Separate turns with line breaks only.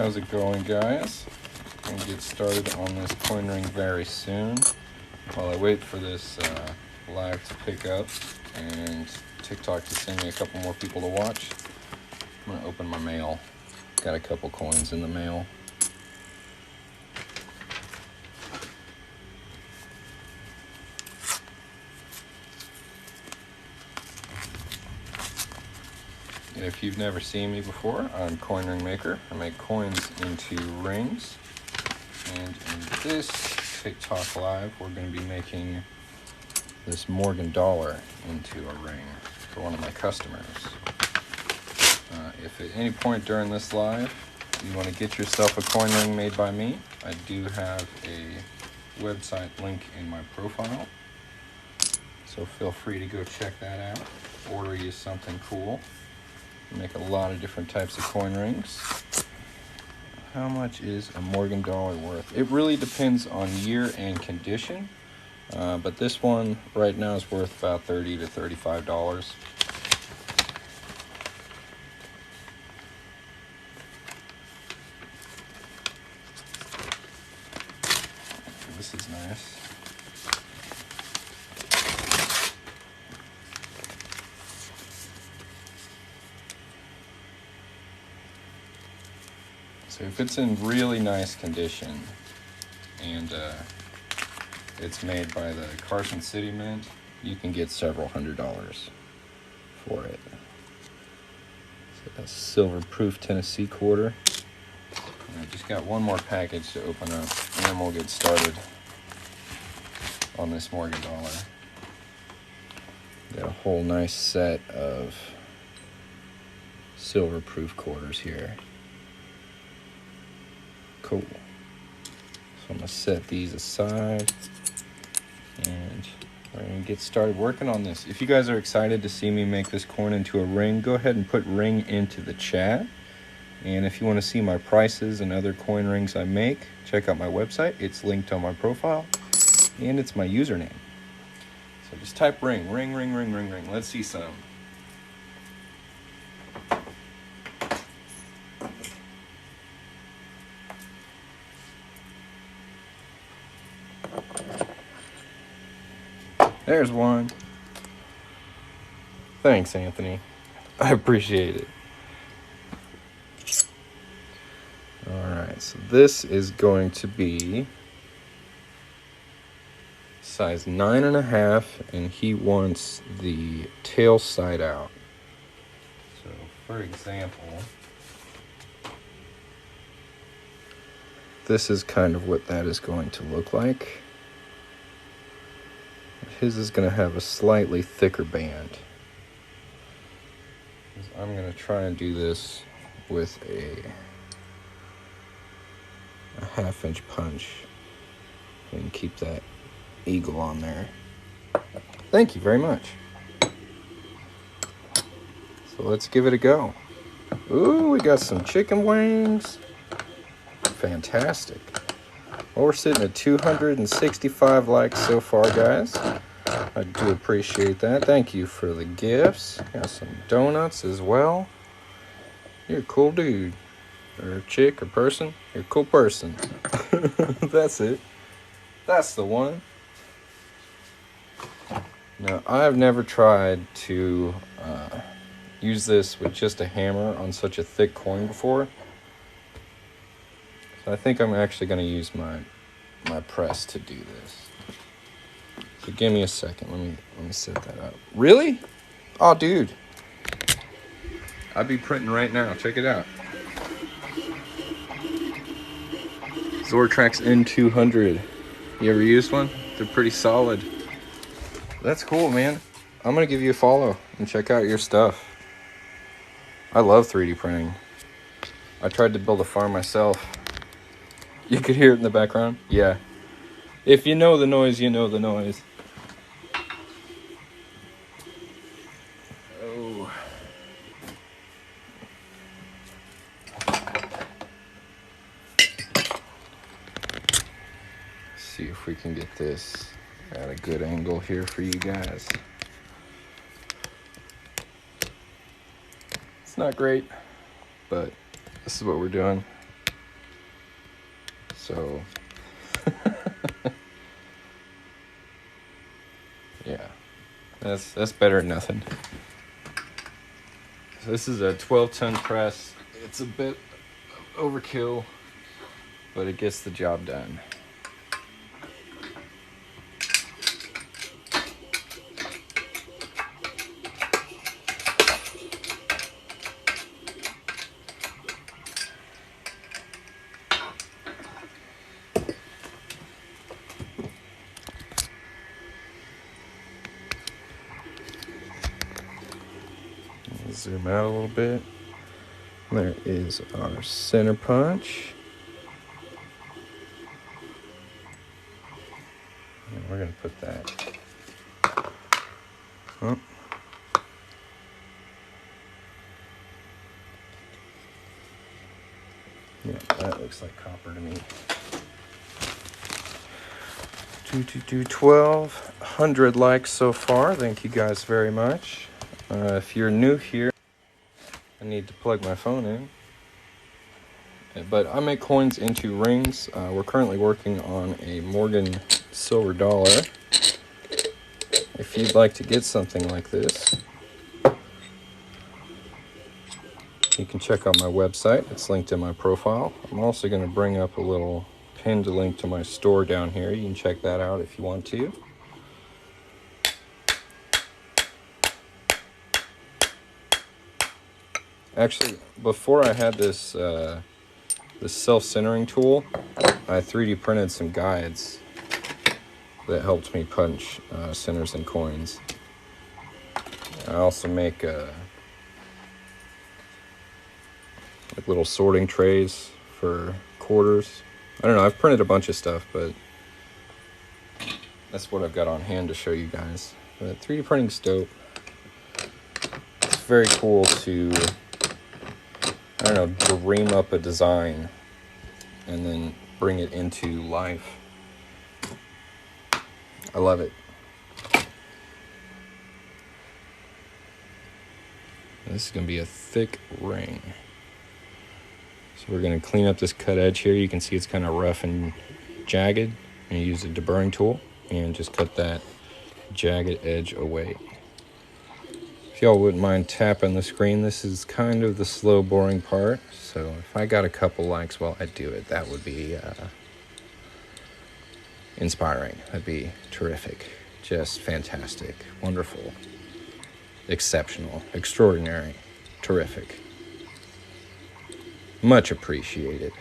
how's it going, guys? I'm gonna get started on this coin ring very soon. While I wait for this live to pick up and TikTok to send me a couple more people to watch, I'm gonna open my mail. Got a couple coins in the mail. If you've never seen me before, I'm Coin Ring Maker. I make coins into rings. And in this TikTok Live, we're going to be making this Morgan dollar into a ring for one of my customers. If at any point during this live you want to get yourself a coin ring made by me, I do have a website link in my profile. So feel free to go check that out. Order you something cool. Make a lot of different types of coin rings. How much is a Morgan dollar worth? It really depends on year and condition, but this one right now is worth about $30 to $35. This is nice. So if it's in really nice condition and it's made by the Carson City Mint, you can get several $100s for it. So a silver proof Tennessee quarter. And I just got one more package to open up and then we'll get started on this Morgan dollar. Got a whole nice set of silver proof quarters here. Cool. So I'm going to set these aside and we're going to get started working on this. If you guys are excited to see me make this coin into a ring, go ahead and put ring into the chat. And if you want to see my prices and other coin rings I make, check out my website. It's linked on my profile and it's my username. So just type ring, ring, ring, ring, ring, ring. Let's see some. There's one. Thanks, Anthony. I appreciate it. Alright, so this is going to be size 9.5, and he wants the tail side out. So, for example, this is kind of what that is going to look like. His is going to have a slightly thicker band. I'm going to try and do this with a 1/2-inch punch and keep that eagle on there. Thank you very much. So let's give it a go. Ooh, we got some chicken wings. Fantastic. Well, we're sitting at 265 likes so far, guys. I do appreciate that. Thank you for the gifts. Got some donuts as well. You're a cool dude. Or chick or person. You're a cool person. That's it. That's the one. Now, I've never tried to use this with just a hammer on such a thick coin before. So I think I'm actually going to use my press to do this. So give me a second. Let me set that up. Really? Oh, dude. I'll be printing right now. Check it out. Zortrax N200. You ever used one? They're pretty solid. That's cool, man. I'm going to give you a follow and check out your stuff. I love 3D printing. I tried to build a farm myself. You could hear it in the background? Yeah. If you know the noise, you know the noise. Oh. See if we can get this at a good angle here for you guys. It's not great, but this is what we're doing. So, yeah, that's better than nothing. So this is a 12-ton press. It's a bit overkill, but it gets the job done. Zoom out a little bit. There is our center punch. And we're going to put that. Oh. Yeah, that looks like copper to me. 1,200 likes so far. Thank you guys very much. If you're new here, I need to plug my phone in. But I make coins into rings. We're currently working on a Morgan silver dollar. If you'd like to get something like this, you can check out my website. It's linked in my profile. I'm also going to bring up a little pinned link to my store down here. You can check that out if you want to. Actually, before I had this self-centering tool, I 3D printed some guides that helped me punch centers and coins. I also make like little sorting trays for quarters. I don't know, I've printed a bunch of stuff, but that's what I've got on hand to show you guys. But 3D printing's dope. It's very cool to, I don't know, dream up a design and then bring it into life. I love it. This is going to be a thick ring. So we're going to clean up this cut edge here. You can see it's kind of rough and jagged. And you use a deburring tool and just cut that jagged edge away. If y'all wouldn't mind tapping the screen, this is kind of the slow, boring part. So if I got a couple likes while I do it, that would be inspiring. That'd be terrific. Just fantastic. Wonderful. Exceptional. Extraordinary. Terrific. Much appreciated.